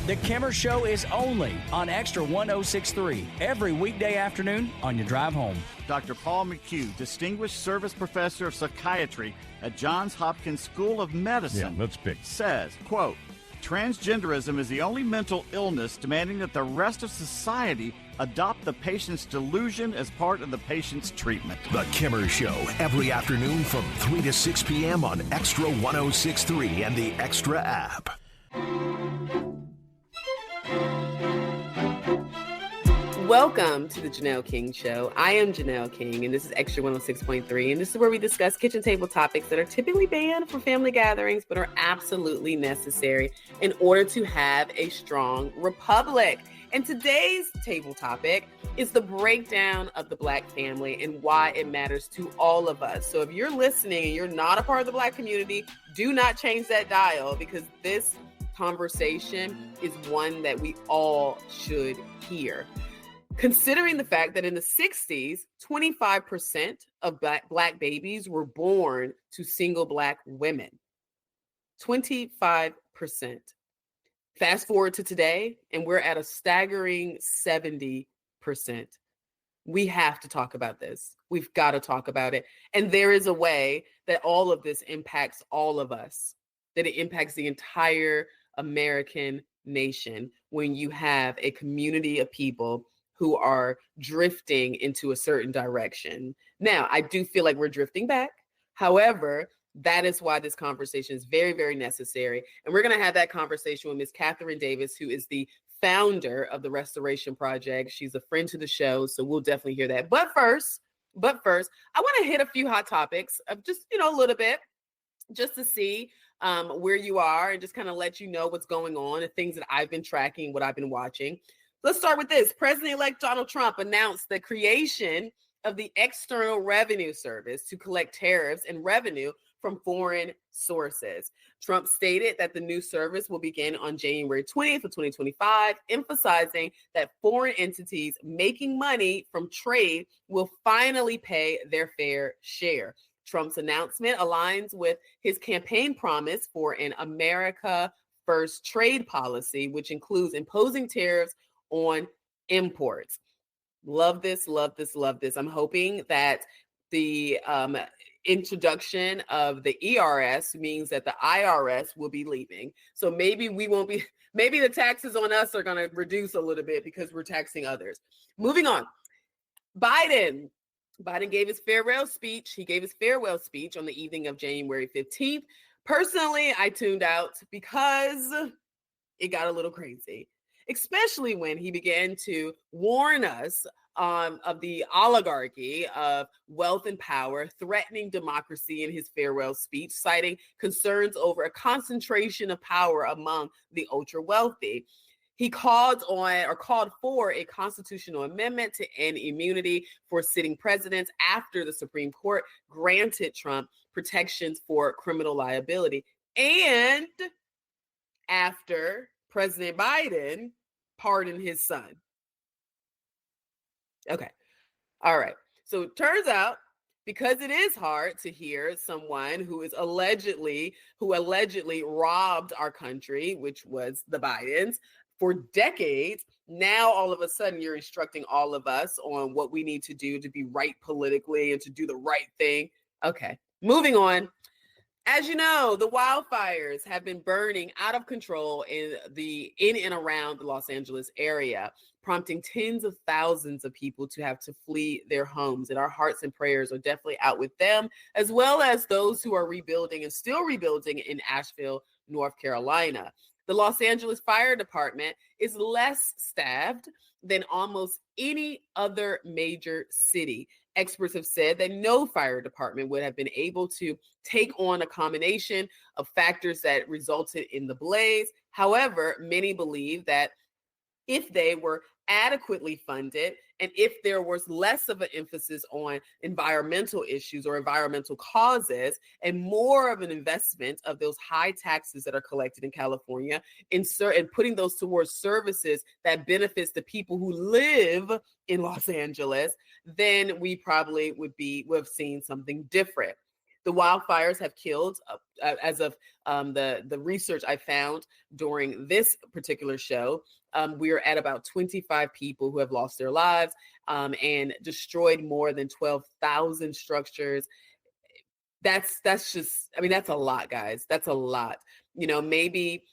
The Kimmer Show is only on Extra 106.3 every weekday afternoon on your drive home. Dr. Paul McHugh, Distinguished Service Professor of Psychiatry at Johns Hopkins School of Medicine, says, quote, transgenderism is the only mental illness demanding that the rest of society adopt the patient's delusion as part of the patient's treatment. The Kimmer Show, every afternoon from 3 to 6 p.m. on Extra 106.3 and the Extra app. Welcome to the Janelle King Show. I am Janelle King, and this is Extra 106.3, and this is where we discuss kitchen table topics that are typically banned for family gatherings, but are absolutely necessary in order to have a strong republic. And today's table topic is the breakdown of the Black family and why it matters to all of us. So if you're listening and you're not a part of the Black community, do not change that dial, because this conversation is one that we all should hear. Considering the fact that in the 60s, 25% of Black babies were born to single Black women. 25%. Fast forward to today, and we're at a staggering 70%. We have to talk about this. We've got to talk about it. And there is a way that all of this impacts all of us, that it impacts the entire American nation when you have a community of people who are drifting into a certain direction. Now, I do feel like we're drifting back. However, that is why this conversation is very, very necessary. And we're going to have that conversation with Ms. Catherine Davis, who is the founder of the Restoration Project. She's a friend to the show, so we'll definitely hear that. But first, I want to hit a few hot topics of just, a little bit, just to see where you are and just kind of let you know what's going on, the things that I've been tracking, what I've been watching. Let's start with this. President-elect Donald Trump announced the creation of the External Revenue Service to collect tariffs and revenue from foreign sources. Trump stated that the new service will begin on January 20th of 2025, emphasizing that foreign entities making money from trade will finally pay their fair share. Trump's announcement aligns with his campaign promise for an America First trade policy, which includes imposing tariffs on imports. Love this, love this, love this. I'm hoping that the introduction of the ERS means that the IRS will be leaving. So maybe the taxes on us are going to reduce a little bit because we're taxing others. Moving on. Biden gave his farewell speech. He gave his farewell speech on the evening of January 15th. Personally, I tuned out because it got a little crazy, especially when he began to warn us of the oligarchy of wealth and power, threatening democracy in his farewell speech, citing concerns over a concentration of power among the ultra wealthy. He called for a constitutional amendment to end immunity for sitting presidents after the Supreme Court granted Trump protections for criminal liability, and after President Biden pardoned his son. Okay. All right. So it turns out, because it is hard to hear someone who allegedly robbed our country, which was the Bidens, for decades, now all of a sudden you're instructing all of us on what we need to do to be right politically and to do the right thing. Okay. Moving on. As you know, the wildfires have been burning out of control in and around the Los Angeles area, prompting tens of thousands of people to have to flee their homes. And our hearts and prayers are definitely out with them, as well as those who are rebuilding and still rebuilding in Asheville, North Carolina. The Los Angeles Fire Department is less staffed than almost any other major city. Experts have said that no fire department would have been able to take on a combination of factors that resulted in the blaze. However, many believe that if they were adequately funded and if there was less of an emphasis on environmental issues or environmental causes and more of an investment of those high taxes that are collected in California and putting those towards services that benefits the people who live in Los Angeles, then we probably would have seen something different. The wildfires have killed, as of the research I found during this particular show, we're at about 25 people who have lost their lives and destroyed more than 12,000 structures. That's just, I mean, that's a lot, guys. That's a lot. You know, maybe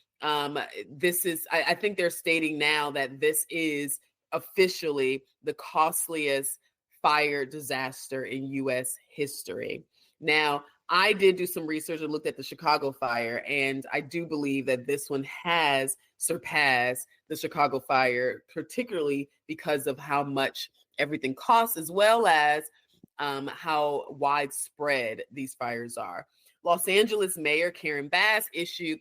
this is, I think they're stating now that this is officially the costliest fire disaster in U.S. history. Now, I did do some research and looked at the Chicago fire, and I do believe that this one has surpassed the Chicago fire, particularly because of how much everything costs, as well as how widespread these fires are. Los Angeles Mayor Karen Bass issued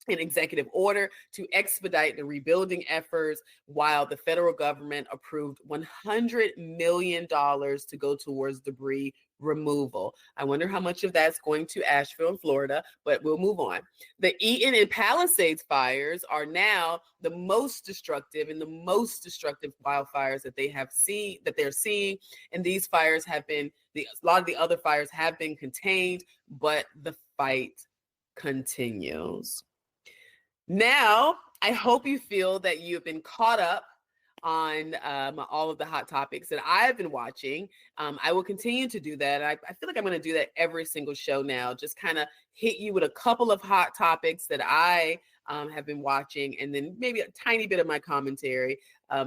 an executive order to expedite the rebuilding efforts, while the federal government approved $100 million to go towards debris removal. I wonder how much of that's going to Asheville in Florida, but we'll move on. The Eaton and Palisades fires are now the most destructive wildfires that they're seeing. And these fires have been, a lot of the other fires have been contained, but the fight continues. Now, I hope you feel that you've been caught up on all of the hot topics that I've been watching. I will continue to do that. I feel like I'm going to do that every single show now, just kind of hit you with a couple of hot topics that I have been watching, and then maybe a tiny bit of my commentary,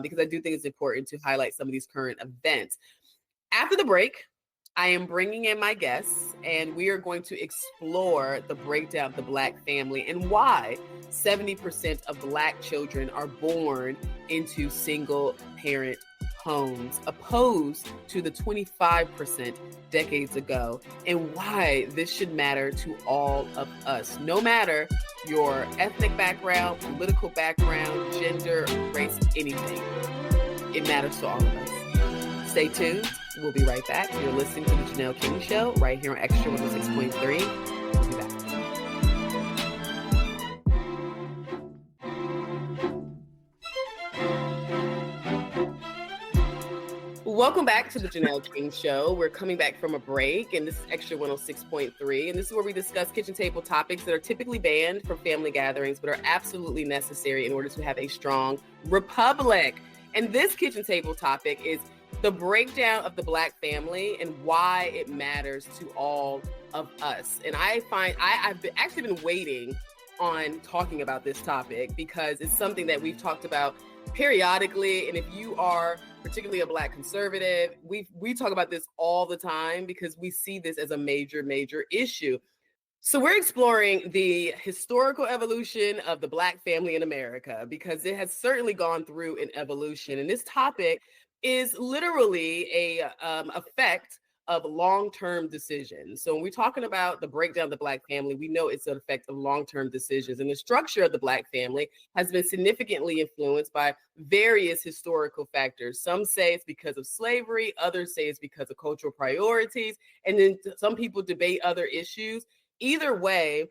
because I do think it's important to highlight some of these current events. After the break, I am bringing in my guests, and we are going to explore the breakdown of the Black family and why 70% of Black children are born into single-parent homes, opposed to the 25% decades ago, and why this should matter to all of us, no matter your ethnic background, political background, gender, race, anything. It matters to all of us. Stay tuned. We'll be right back. You're listening to the Janelle King Show right here on Extra 106.3. We'll be back. Welcome back to the Janelle King Show. We're coming back from a break, and this is Extra 106.3, and this is where we discuss kitchen table topics that are typically banned from family gatherings, but are absolutely necessary in order to have a strong republic. And this kitchen table topic is the breakdown of the Black family and why it matters to all of us. And I've actually been waiting on talking about this topic because it's something that we've talked about periodically. And if you are particularly a Black conservative, we talk about this all the time because we see this as a major, major issue. So we're exploring the historical evolution of the Black family in America because it has certainly gone through an evolution. And this topic is literally a effect of long-term decisions. So when we're talking about the breakdown of the Black family, we know it's an effect of long-term decisions. And the structure of the Black family has been significantly influenced by various historical factors. Some say it's because of slavery, others say it's because of cultural priorities, and then some people debate other issues. Either way,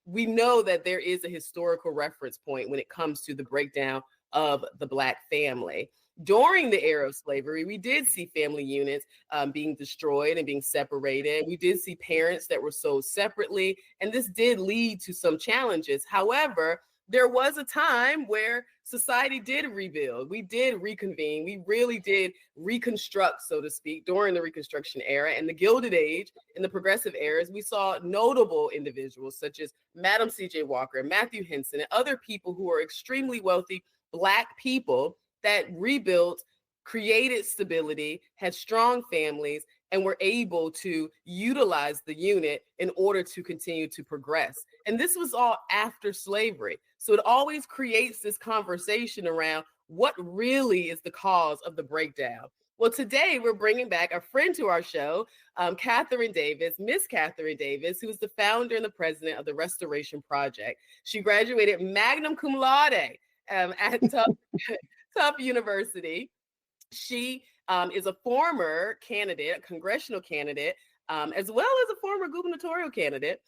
we know that there is a historical reference point when it comes to the breakdown of the Black family. During the era of slavery, we did see family units being destroyed and being separated. We did see parents that were sold separately, and this did lead to some challenges. However, there was a time where society did rebuild. We did reconvene. We really did reconstruct, so to speak, during the Reconstruction era and the Gilded Age and the Progressive eras. We saw notable individuals such as Madam C.J. Walker and Matthew Henson and other people who are extremely wealthy Black people that rebuilt, created stability, had strong families, and were able to utilize the unit in order to continue to progress. And this was all after slavery. So it always creates this conversation around what really is the cause of the breakdown. Well, today we're bringing back a friend to our show, Catherine Davis, Miss Catherine Davis, who is the founder and the president of the Restoration Project. She graduated magna cum laude at Tufts University. She is a former candidate, a congressional candidate, as well as a former gubernatorial candidate.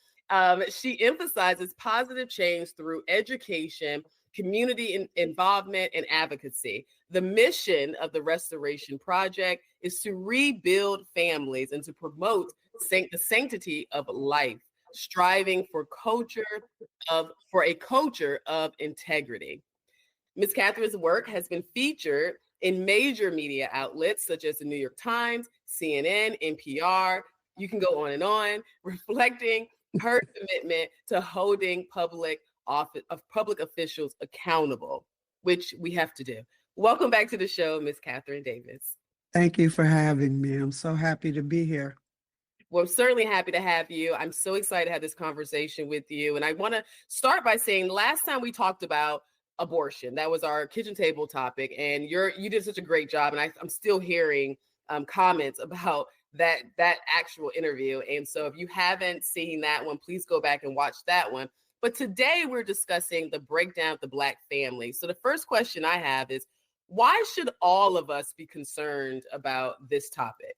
She emphasizes positive change through education, community involvement, and advocacy. The mission of the Restoration Project is to rebuild families and to promote the sanctity of life, striving for a culture of integrity. Ms. Catherine's work has been featured in major media outlets such as the New York Times, CNN, NPR. You can go on, reflecting her commitment to holding public officials accountable, which we have to do. Welcome back to the show, Ms. Catherine Davis. Thank you for having me. I'm so happy to be here. Well, I'm certainly happy to have you. I'm so excited to have this conversation with you. And I want to start by saying last time we talked about abortion, that was our kitchen table topic. And you did such a great job. And I'm still hearing comments about that actual interview. And so if you haven't seen that one, please go back and watch that one. But today we're discussing the breakdown of the Black family. So the first question I have is, why should all of us be concerned about this topic?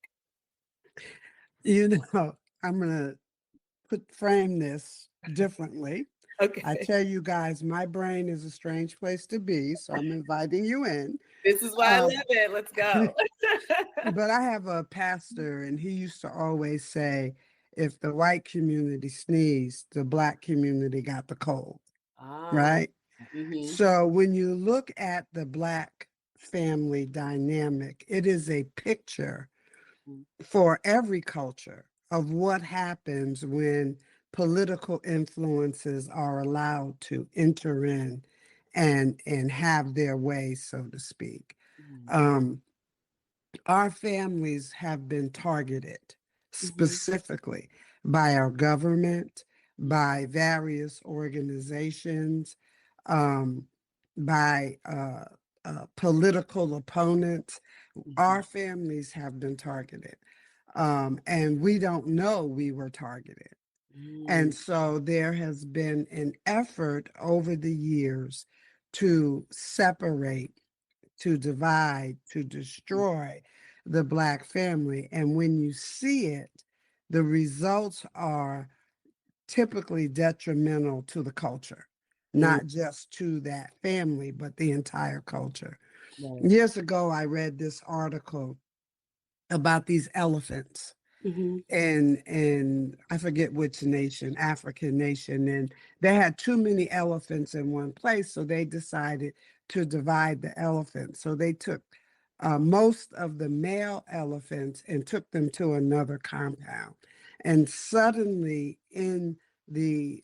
You know, I'm going to frame this differently. Okay. I tell you guys, my brain is a strange place to be, so I'm inviting you in. This is why I love it. Let's go. But I have a pastor, and he used to always say, if the white community sneezed, the Black community got the cold, right? Mm-hmm. So when you look at the Black family dynamic, it is a picture for every culture of what happens when political influences are allowed to enter in and have their way, so to speak. Our families have been targeted specifically by our government, by various organizations, by political opponents. Our families have been targeted, and we don't know we were targeted. And so there has been an effort over the years to separate, to divide, to destroy the Black family. And when you see it, the results are typically detrimental to the culture, not just to that family, but the entire culture. Right. Years ago, I read this article about these elephants. And I forget which nation, African nation, and they had too many elephants in one place, so they decided to divide the elephants. So they took most of the male elephants and took them to another compound. And suddenly in the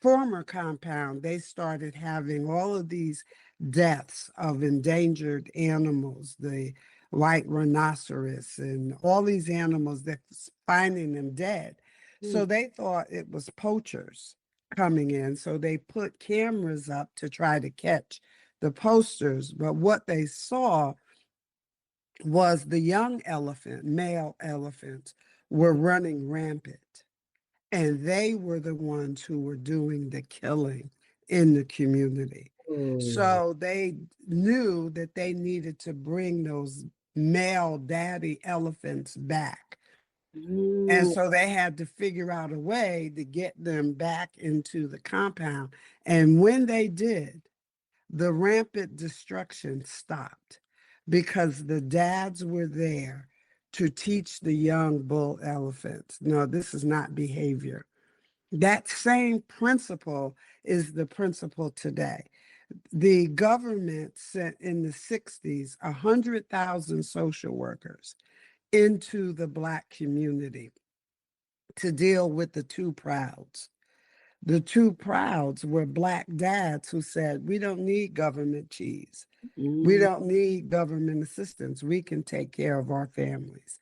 former compound, they started having all of these deaths of endangered animals, the white rhinoceros and all these animals, that finding them dead. So they thought it was poachers coming in. So they put cameras up to try to catch the poachers. But what they saw was the young elephant, male elephants, were running rampant. And they were the ones who were doing the killing in the community. So they knew that they needed to bring those male daddy elephants back. And so they had to figure out a way to get them back into the compound. And when they did, the rampant destruction stopped because the dads were there to teach the young bull elephants, no, this is not behavior. That same principle is the principle today. The government sent in the 60s 100,000 social workers into the Black community to deal with the two prouds. The two prouds were Black dads who said, we don't need government cheese. We don't need government assistance. We can take care of our families.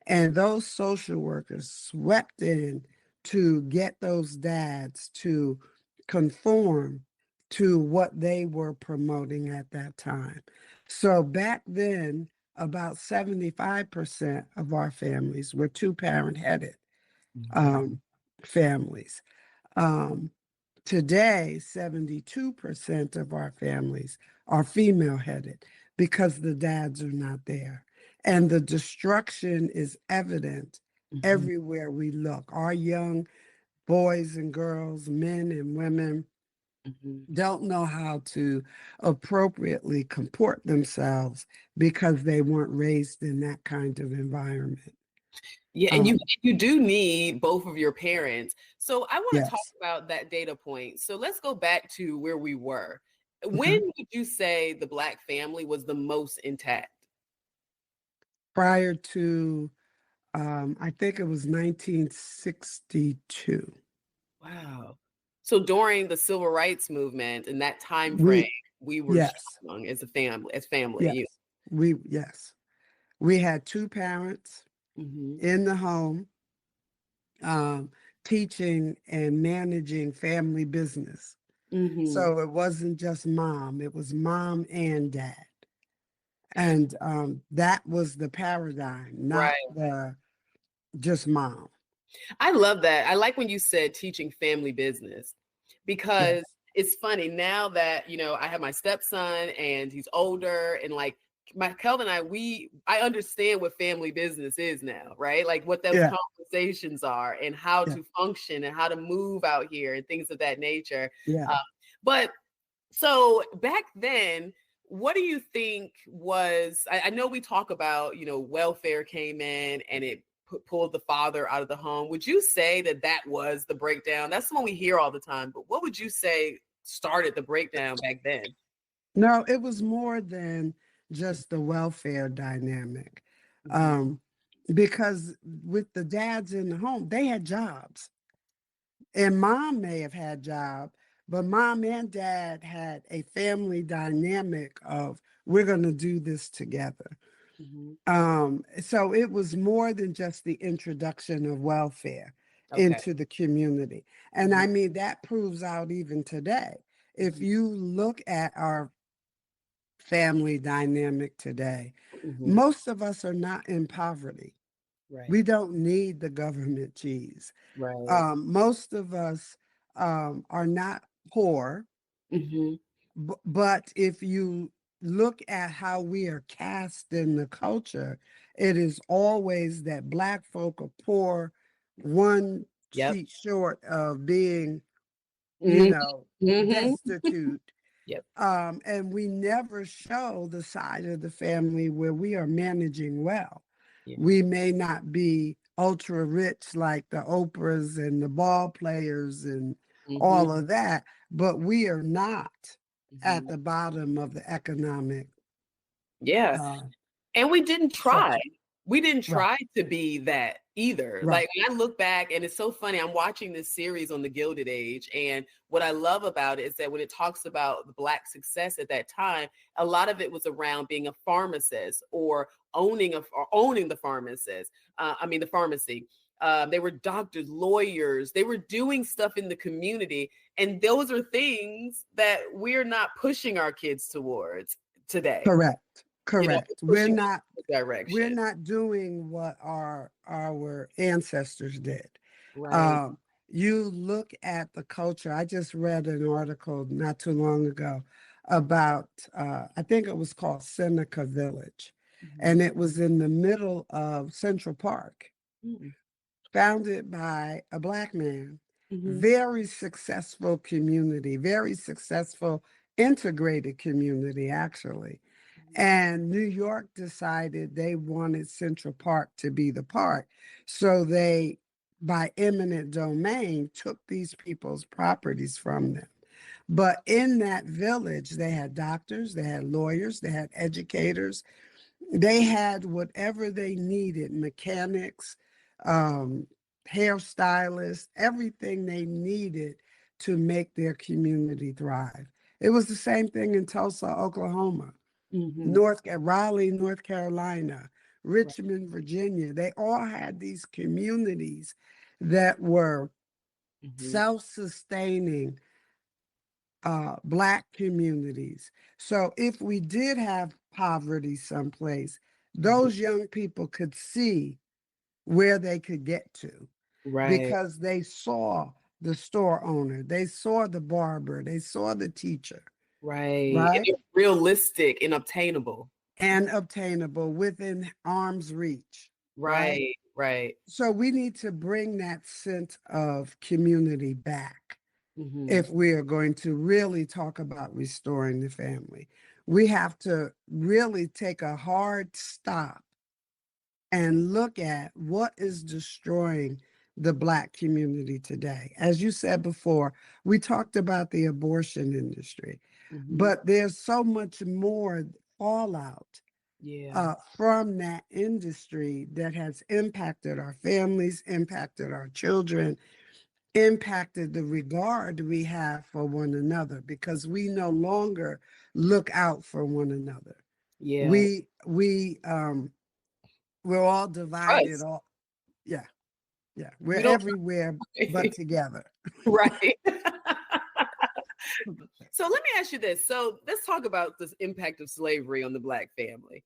And those social workers swept in to get those dads to conform to what they were promoting at that time. So back then, about 75% of our families were two-parent headed families. Today, 72% of our families are female headed because the dads are not there. And the destruction is evident everywhere we look. Our young boys and girls, men and women, don't know how to appropriately comport themselves because they weren't raised in that kind of environment. Yeah, and you do need both of your parents. So I want to talk Yes. about that data point. So let's go back to where we were. Okay. When would you say the Black family was the most intact? Prior to, I think it was 1962. Wow. So during the civil rights movement and that time frame, We, we were yes, strong as a family, as family. yes, yes. We had two parents Mm-hmm. in the home, um, teaching and managing family business. Mm-hmm. So it wasn't just mom, it was mom and dad. And that was the paradigm, not Right. the just mom. I love that. I like when you said teaching family business because Yes. it's funny now that, I have my stepson and he's older and like my Kelvin and I understand what family business is now, right? Like what those Yeah. conversations are and how Yeah. to function and how to move out here and things of that nature. Yeah. But so back then, what do you think was, I know we talk about, welfare came in and it pulled the father out of the home. Would you say that that was the breakdown? That's the one we hear all the time, but what would you say started the breakdown back then? No, it was more than just the welfare dynamic. Mm-hmm. Because with the dads in the home, they had jobs. And mom may have had job, but mom and dad had a family dynamic of we're going to do this together. So it was more than just the introduction of welfare into the community. And I mean, that proves out even today. If you look at our family dynamic today, most of us are not in poverty. Right. We don't need the government cheese. Right. Most of us are not poor, but if you look at how we are cast in the culture, it is always that Black folk are poor, one Yep. feet short of being, Mm-hmm. destitute. Yep. And we never show the side of the family where we are managing well. Yeah. We may not be ultra rich like the Oprahs and the ball players and all of that, but we are not at the bottom of the economic. Yeah. And we didn't try. Section. We didn't Right. try to be that either. Right. Like when I look back, and it's so funny, I'm watching this series on the Gilded Age. And what I love about it is that when it talks about the Black success at that time, a lot of it was around being a pharmacist or owning the pharmacist. The pharmacy. They were doctors, lawyers. They were doing stuff in the community. And those are things that we're not pushing our kids towards today. Correct. We're not doing what our ancestors did. Right. You look at the culture. I just read an article not too long ago about I think it was called Seneca Village, and it was in the middle of Central Park, founded by a Black man. Very successful community, very successful integrated community, actually. And New York decided they wanted Central Park to be the park. So they, by eminent domain, took these people's properties from them. But in that village, they had doctors, they had lawyers, they had educators, they had whatever they needed, mechanics, hairstylists, everything they needed to make their community thrive. It was the same thing in Tulsa, Oklahoma. Raleigh, North Carolina, Richmond, Virginia. They all had these communities that were self-sustaining Black communities. So if we did have poverty someplace, those young people could see where they could get to, because they saw the store owner, they saw the barber, they saw the teacher. Right. Right. And it's realistic and obtainable. And obtainable within arm's reach. Right. So we need to bring that sense of community back if we are going to really talk about restoring the family. We have to really take a hard stop and look at what is destroying the Black community today. As you said before, we talked about the abortion industry, but there's so much more fallout from that industry that has impacted our families, impacted our children, impacted the regard we have for one another, because we no longer look out for one another. Yeah. We're all divided. Trust. We're everywhere but together. Right. So let me ask you this. So let's talk about this impact of slavery on the Black family.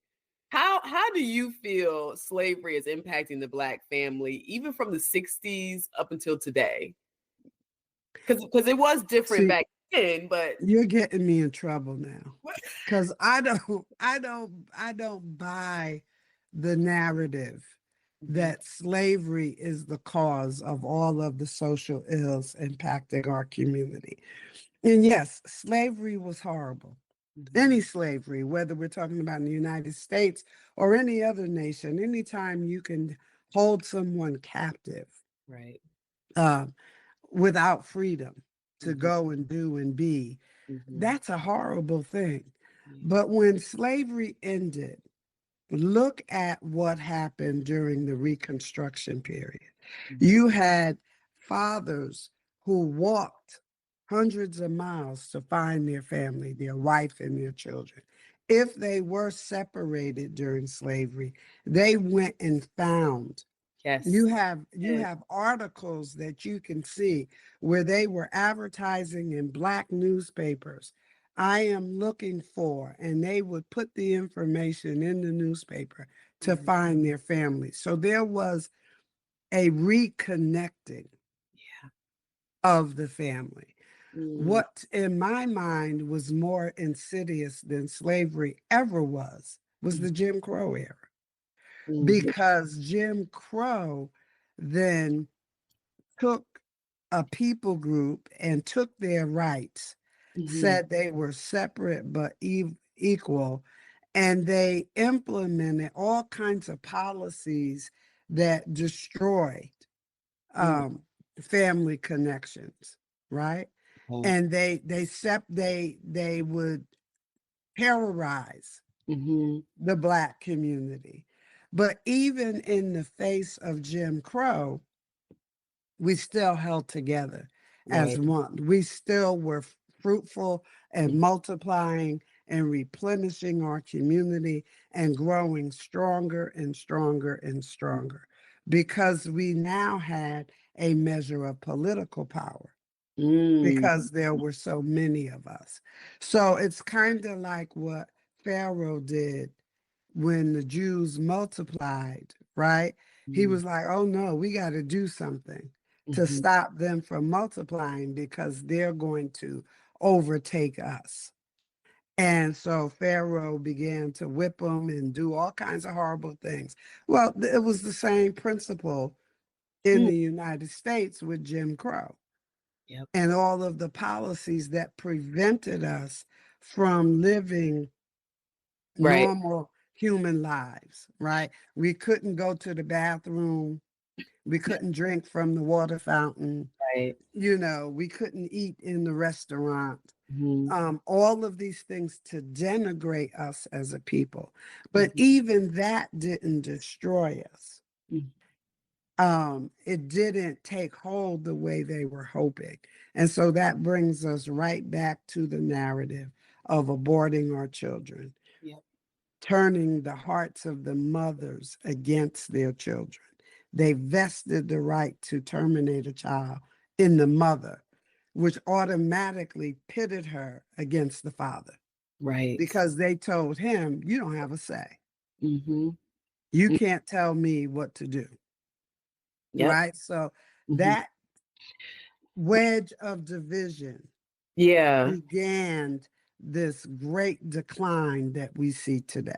How do you feel slavery is impacting the Black family, even from the 60s up until today? Because it was different back then, but you're getting me in trouble now. Because I don't buy the narrative that slavery is the cause of all of the social ills impacting our community. And yes, slavery was horrible. Any slavery, whether we're talking about in the United States or any other nation, anytime you can hold someone captive, right, without freedom to go and do and be, that's a horrible thing. But when slavery ended, look at what happened during the Reconstruction period. You had fathers who walked hundreds of miles to find their family, their wife and their children. If they were separated during slavery, they went and found. Yes. You have articles that you can see where they were advertising in Black newspapers. I am looking for, and they would put the information in the newspaper to find their family. So there was a reconnecting of the family. What in my mind was more insidious than slavery ever was the Jim Crow era. Because Jim Crow then took a people group and took their rights, said they were separate but equal, and they implemented all kinds of policies that destroyed family connections, right? And they would terrorize the Black community. But even in the face of Jim Crow, we still held together as one. We still were fruitful and multiplying and replenishing our community and growing stronger and stronger and stronger, because we now had a measure of political power, because there were so many of us. So it's kind of like what Pharaoh did when the Jews multiplied, right? He was like, oh no, we got to do something to stop them from multiplying, because they're going to overtake us. And so Pharaoh began to whip them and do all kinds of horrible things. Well, it was the same principle in the United States with Jim Crow and all of the policies that prevented us from living normal human lives, right? We couldn't go to the bathroom. We couldn't drink from the water fountain. Right. You know, we couldn't eat in the restaurant. All of these things to denigrate us as a people. But even that didn't destroy us. It didn't take hold the way they were hoping. And so that brings us right back to the narrative of aborting our children, turning the hearts of the mothers against their children. They vested the right to terminate a child in the mother, which automatically pitted her against the father. Right. Because they told him, you don't have a say. You can't tell me what to do. Right? So that wedge of division began this great decline that we see today.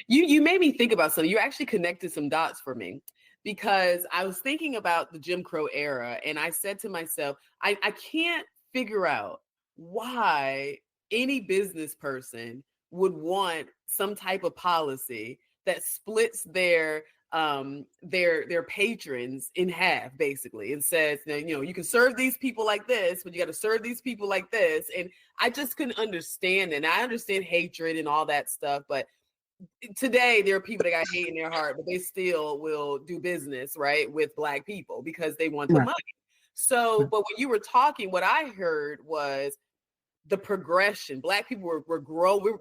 You made me think about something. You actually connected some dots for me, because I was thinking about the Jim Crow era, and I said to myself, I can't figure out why any business person would want some type of policy that splits their their patrons in half, basically, and says, you can serve these people like this, but you got to serve these people like this. And I just couldn't understand it. And I understand hatred and all that stuff, but today there are people that got hate in their heart, but they still will do business, right, with Black people because they want the money. So, but when you were talking, what I heard was the progression. Black people were growing.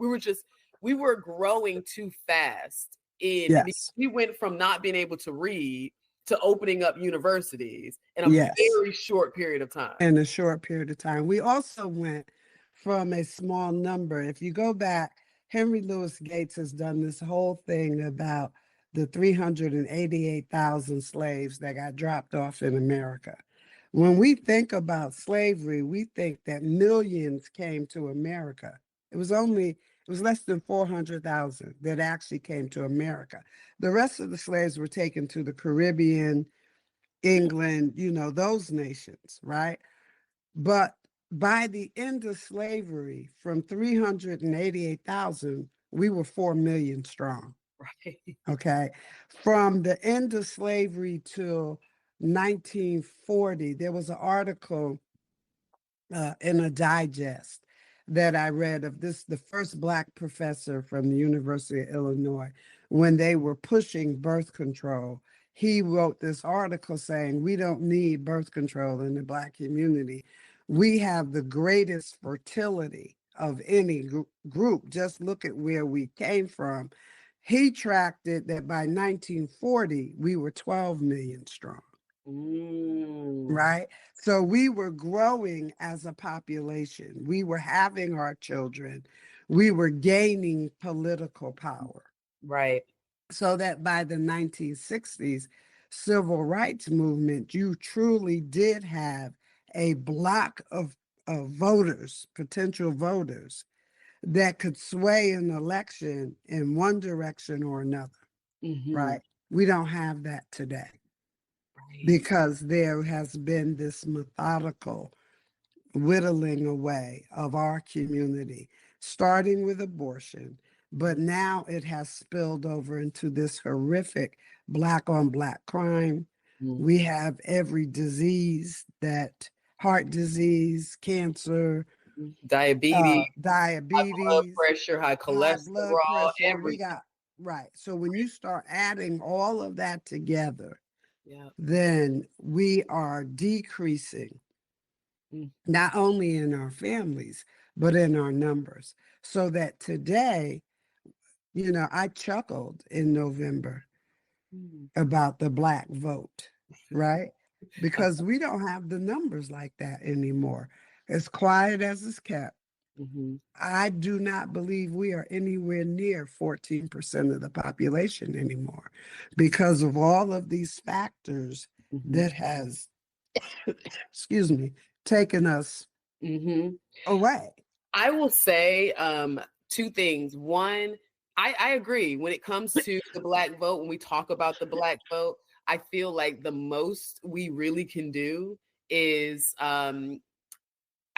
We were growing too fast. We went from not being able to read to opening up universities in a very short period of time. In a short period of time. We also went from a small number. If you go back, Henry Louis Gates has done this whole thing about the 388,000 slaves that got dropped off in America. When we think about slavery, we think that millions came to America. It was less than 400,000 that actually came to America. The rest of the slaves were taken to the Caribbean, England, those nations, right? But by the end of slavery, from 388,000, we were 4 million strong. Right. Okay. From the end of slavery till 1940, there was an article in a digest that I read of the first Black professor from the University of Illinois, when they were pushing birth control. He wrote this article saying, we don't need birth control in the Black community. We have the greatest fertility of any group. Just look at where we came from. He tracked it that by 1940, we were 12 million strong. Right? So we were growing as a population. We were having our children. We were gaining political power. Right. So that by the 1960s civil rights movement, you truly did have a block of voters, potential voters, that could sway an election in one direction or another. Right? We don't have that today. Because there has been this methodical whittling away of our community, starting with abortion, but now it has spilled over into this horrific Black on Black crime. We have every disease, that heart disease, cancer, diabetes, high blood pressure, high cholesterol, everything. Right. So when you start adding all of that together, then we are decreasing not only in our families, but in our numbers. So that today, I chuckled in November about the Black vote, right? Because we don't have the numbers like that anymore. As quiet as it's kept, I do not believe we are anywhere near 14% of the population anymore because of all of these factors that has, taken us away. I will say two things. One, I agree. When it comes to the Black vote, when we talk about the Black vote, I feel like the most we really can do is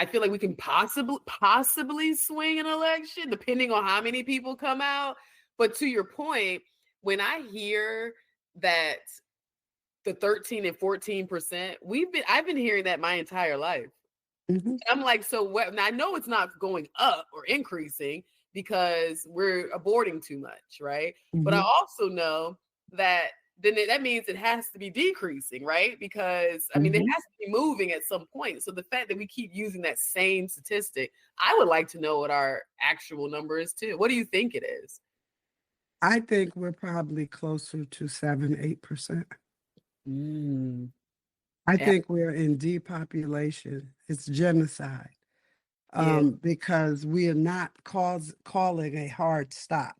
I feel like we can possibly swing an election depending on how many people come out. But to your point, when I hear that the 13 and 14%, I've been hearing that my entire life. I'm like, so what? Now I know it's not going up or increasing because we're aborting too much, right? But I also know that then that means it has to be decreasing, right? Because I mean, it has to be moving at some point. So the fact that we keep using that same statistic, I would like to know what our actual number is too. What do you think it is? I think we're probably closer to 7-8%. I think we're in depopulation. It's genocide because we are not calling a hard stop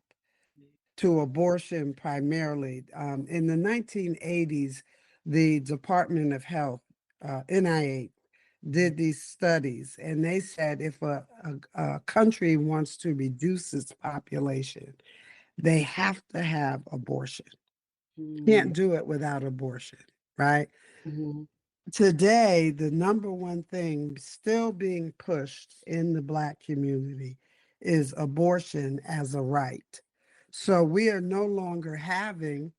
to abortion primarily. In the 1980s, the Department of Health, NIH, did these studies, and they said if a country wants to reduce its population, they have to have abortion. Can't do it without abortion, right? Today, the number one thing still being pushed in the Black community is abortion as a right. So we are no longer having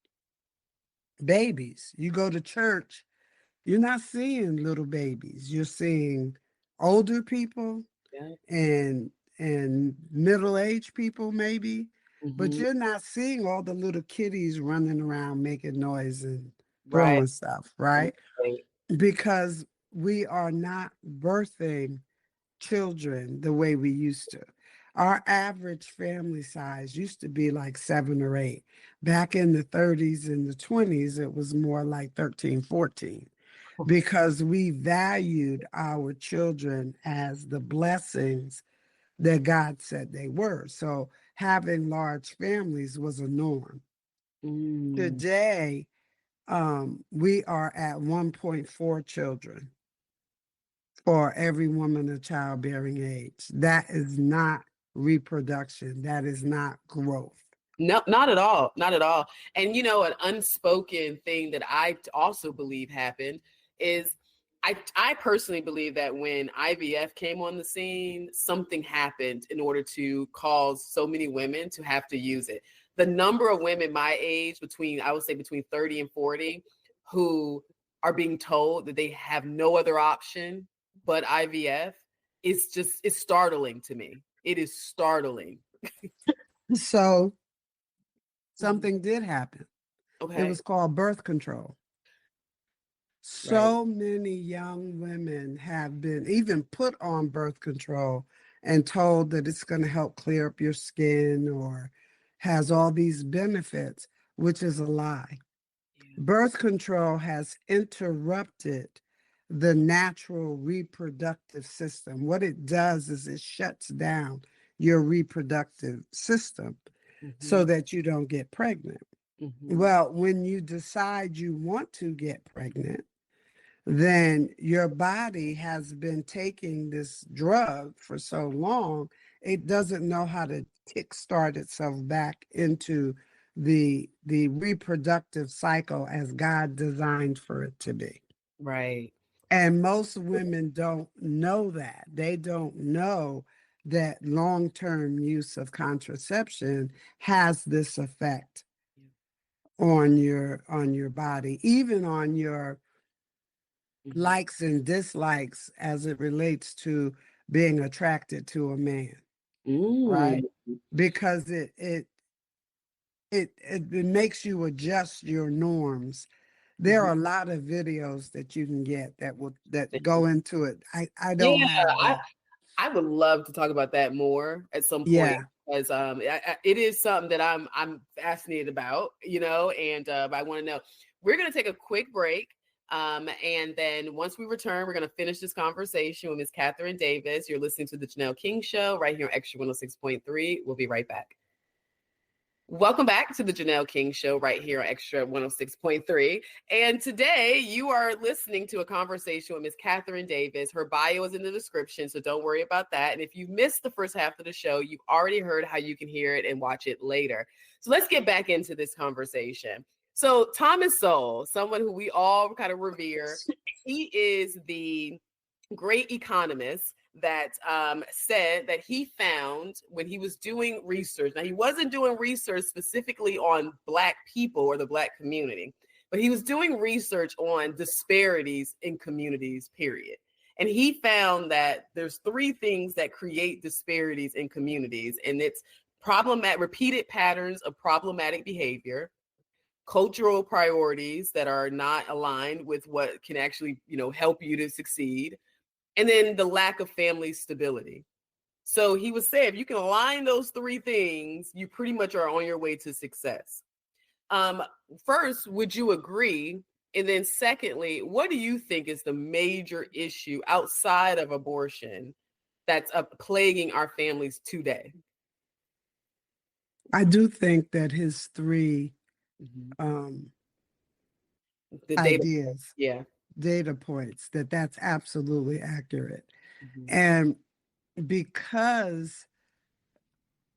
babies. You go to church, you're not seeing little babies. You're seeing older people Yeah. and middle-aged people maybe, but Mm-hmm. you're not seeing all the little kitties running around making noise and Right. throwing stuff, right? Right. Because we are not birthing children the way we used to. Our average family size used to be like 7 or 8. Back in the 30s and the 20s, it was more like 13, 14, because we valued our children as the blessings that God said they were. So having large families was a norm. Mm. Today, we are at 1.4 children for every woman of childbearing age. That is not reproduction. That is not growth. No, not at all. Not at all. And you know, an unspoken thing that I also believe happened is I personally believe that when IVF came on the scene, something happened in order to cause so many women to have to use it. The number of women my age, I would say between 30 and 40, who are being told that they have no other option but IVF, it's startling to me. It is startling. So something did happen. It Okay. was called birth control. Right. So many young women have been even put on birth control and told that it's going to help clear up your skin or has all these benefits, which is a lie. Yeah. Birth control has interrupted the natural reproductive system. What it does is it shuts down your reproductive system so Mhm, that you don't get pregnant. mhm. Well, when you decide you want to get pregnant, then your body has been taking this drug for so long, it doesn't know how to kickstart itself back into the reproductive cycle as God designed for it to be. Right. And most women don't know that. They don't know that long-term use of contraception has this effect on your body, even on your Mhm. likes and dislikes as it relates to being attracted to a man, Mm. right? Because it makes you adjust your norms. There Mhm. are a lot of videos that you can get that go into it. I Yeah, don't have I the I would love to talk about that more at some point yeah. because it is something that I'm fascinated about, and I want to know. We're gonna take a quick break. And then once we return, we're going to finish this conversation with Ms. Catherine Davis. You're listening to the Janelle King Show right here on Extra 106.3. We'll be right back. Welcome back to the Janelle King Show right here on Extra 106.3. And today you are listening to a conversation with Ms. Catherine Davis. Her bio is in the description, so don't worry about that. And if you missed the first half of the show, you've already heard how you can hear it and watch it later. So let's get back into this conversation. So Thomas Sowell, someone who we all kind of revere, he is the great economist that said that he found when he was doing research. Now, he wasn't doing research specifically on Black people or the Black community, but he was doing research on disparities in communities, period. And he found that there's 3 things that create disparities in communities, and it's repeated patterns of problematic behavior, cultural priorities that are not aligned with what can actually, help you to succeed, and then the lack of family stability. So he would say, if you can align those 3 things, you pretty much are on your way to success. Um, First, would you agree? And then secondly, what do you think is the major issue outside of abortion that's plaguing our families today? I do think that his 3 Mhm. um The data. ideas, Yeah. data points, that's absolutely accurate. Mhm. And because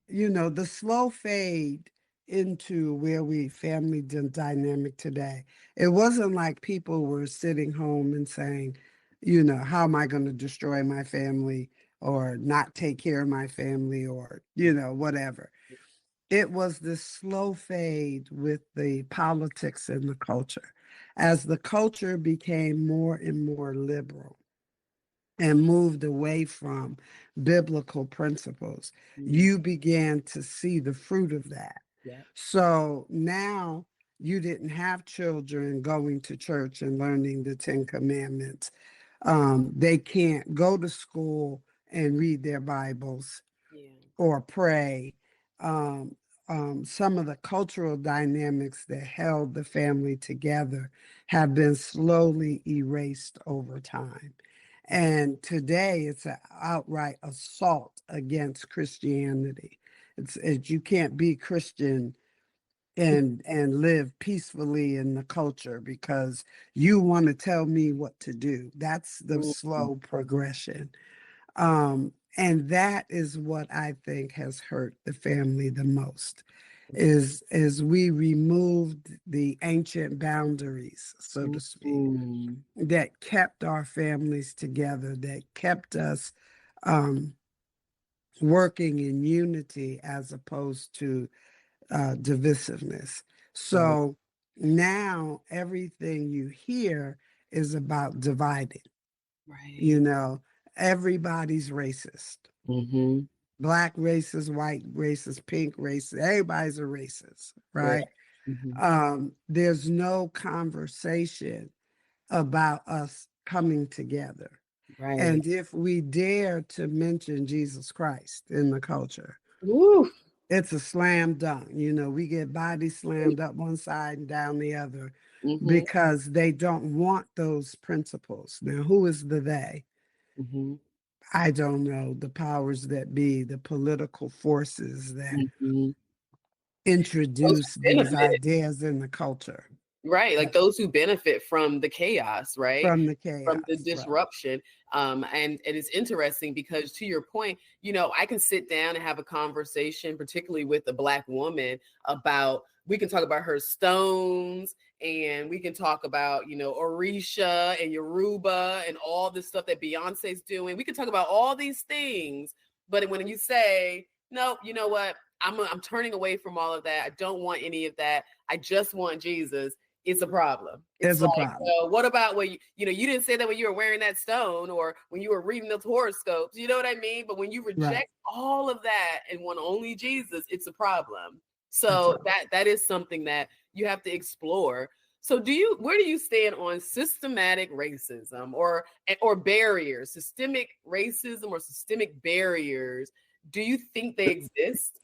the slow fade into where we family dynamic today, it wasn't like people were sitting home and saying, how am I going to destroy my family or not take care of my family or, whatever. it was this slow fade with the politics and the culture. As the culture became more and more liberal and moved away from biblical principles, you began to see the fruit of that. Yeah. So now you didn't have children going to church and learning the 10 Commandments. They can't go to school and read their Bibles or pray. Some of the cultural dynamics that held the family together have been slowly erased over time. And today it's an outright assault against Christianity. It's you can't be Christian and live peacefully in the culture because you want to tell me what to do. That's the slow progression. And that is what I think has hurt the family the most, is we removed the ancient boundaries, so to speak, that kept our families together, that kept us working in unity as opposed to divisiveness. So now everything you hear is about dividing. You know, everybody's racist. Black racist, white racist, pink racist, everybody's a racist, right? There's no conversation about us coming together. And if we dare to mention Jesus Christ in the culture, it's a slam dunk. You know, we get body slammed up one side and down the other because they don't want those principles. Now, who is the they? I don't know. The powers that be, the political forces that introduce these ideas in the culture. Right, like those who benefit from the chaos, right? From the chaos, from the disruption. Right. And it's interesting because, to your point, you know, I can sit down and have a conversation, particularly with a Black woman, about, we can talk about her stones, and we can talk about, you know, Orisha and Yoruba and all this stuff that Beyonce's doing. We can talk about all these things, but when you say, no, you know what, I'm turning away from all of that. I don't want any of that. I just want Jesus. It's a problem. It's like, a problem. So what about when you know, you didn't say that when you were wearing that stone or when you were reading the horoscopes, you know what I mean? But when you reject all of that and want only Jesus, it's a problem. So that is something that you have to explore. So where do you stand on systematic racism or barriers, systemic racism or systemic barriers? Do you think they exist?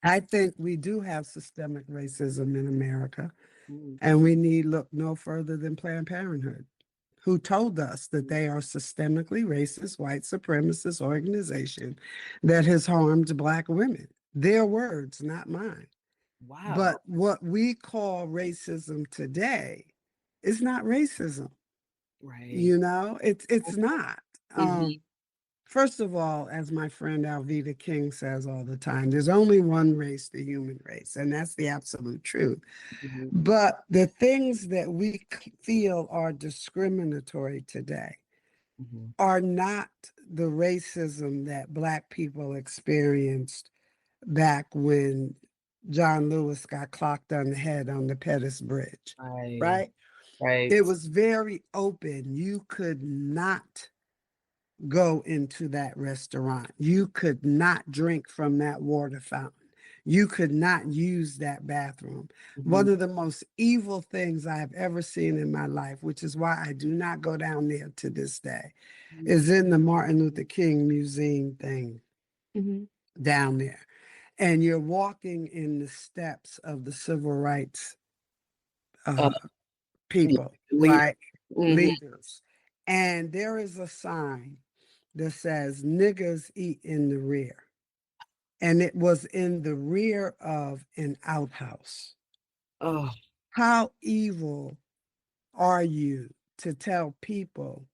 I think we do have systemic racism in America, and we need look no further than Planned Parenthood, who told us that they are systemically racist, white supremacist organization that has harmed Black women. Their words, not mine. Wow. But what we call racism today is not racism. Right. You know, it's not. First of all, as my friend Alveda King says all the time, there's only one race, the human race, and that's the absolute truth. But the things that we feel are discriminatory today are not the racism that Black people experienced back when John Lewis got clocked on the head on the Pettus Bridge, right? It was very open. You could not go into that restaurant. You could not drink from that water fountain. You could not use that bathroom. One of the most evil things I've ever seen in my life, which is why I do not go down there to this day, is in the Martin Luther King Museum thing down there. And you're walking in the steps of the civil rights people, right? Leaders. And there is a sign that says niggas eat in the rear. And it was in the rear of an outhouse. Oh, how evil are you to tell people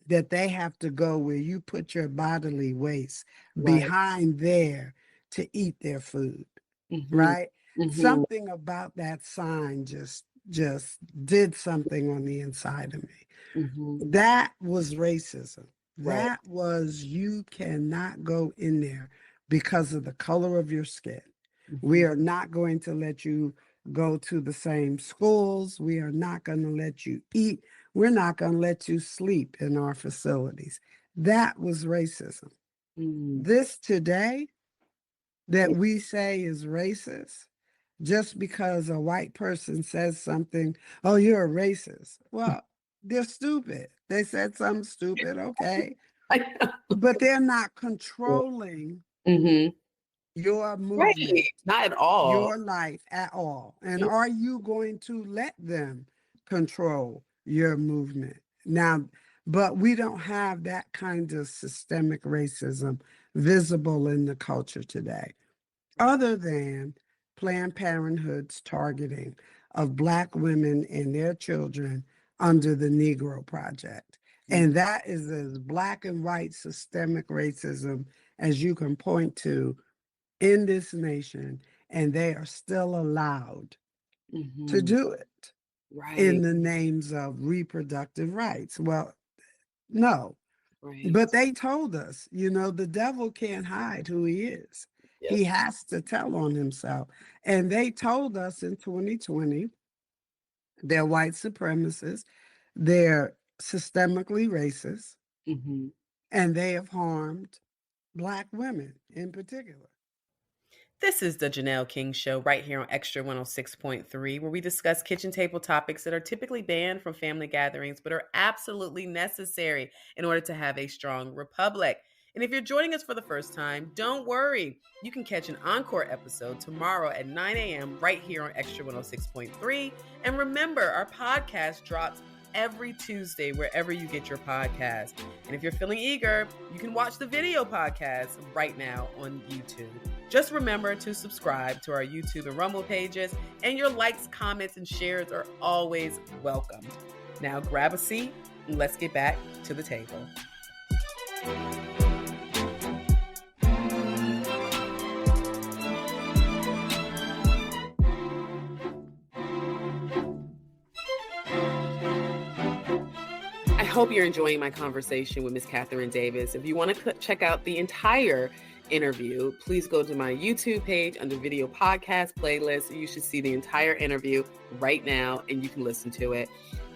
that they have to go where you put your bodily waste behind there to eat their food, right? Something about that sign just did something on the inside of me. That was racism. That was, you cannot go in there because of the color of your skin. We are not going to let you go to the same schools. We are not going to let you eat. We're not going to let you sleep in our facilities. That was racism. This today that we say is racist, just because a white person says something, oh, you're a racist. Well, they're stupid. They said something stupid, okay. But they're not controlling your movement, right. Not at all. your life at all. And are you going to let them control your movement? Now, but we don't have that kind of systemic racism visible in the culture today, other than Planned Parenthood's targeting of Black women and their children under the Negro Project. And that is as black and white systemic racism as you can point to in this nation, and they are still allowed to do it in the names of reproductive rights. Well, no, but they told us, you know, the devil can't hide who he is. He has to tell on himself. And they told us in 2020, they're white supremacists, they're systemically racist, and they have harmed Black women in particular. This is the Janelle King Show right here on Extra 106.3, where we discuss kitchen table topics that are typically banned from family gatherings, but are absolutely necessary in order to have a strong republic. And if you're joining us for the first time, don't worry. You can catch an encore episode tomorrow at 9 a.m. right here on Extra 106.3. And remember, our podcast drops every Tuesday wherever you get your podcast. And if you're feeling eager, you can watch the video podcast right now on YouTube. Just remember to subscribe to our YouTube and Rumble pages, and your likes, comments, and shares are always welcomed. Now grab a seat and let's get back to the table. I hope you're enjoying my conversation with Ms. Catherine Davis. If you want to check out the entire interview, please go to my YouTube page under video podcast playlist. You should see the entire interview right now and you can listen to it.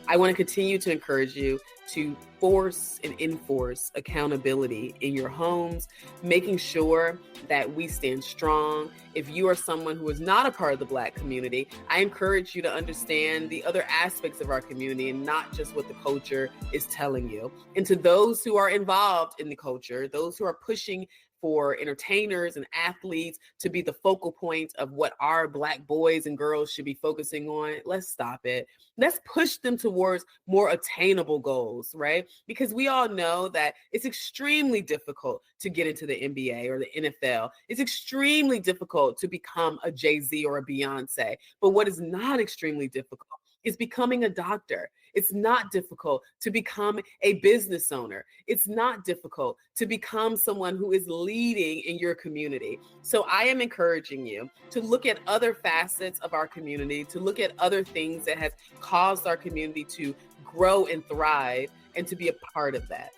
I want to continue to encourage you to force and enforce accountability in your homes, making sure that we stand strong. If you are someone who is not a part of the Black community, I encourage you to understand the other aspects of our community and not just what the culture is telling you. And to those who are involved in the culture, those who are pushing for entertainers and athletes to be the focal point of what our Black boys and girls should be focusing on, let's stop it. Let's push them towards more attainable goals, right? Because we all know that it's extremely difficult to get into the NBA or the NFL. It's extremely difficult to become a Jay-Z or a Beyonce. But what is not extremely difficult is becoming a doctor. It's not difficult to become a business owner. It's not difficult to become someone who is leading in your community. So I am encouraging you to look at other facets of our community, to look at other things that have caused our community to grow and thrive, and to be a part of that.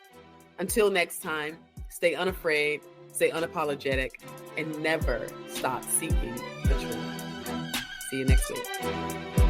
Until next time, stay unafraid, stay unapologetic, and never stop seeking the truth. See you next week.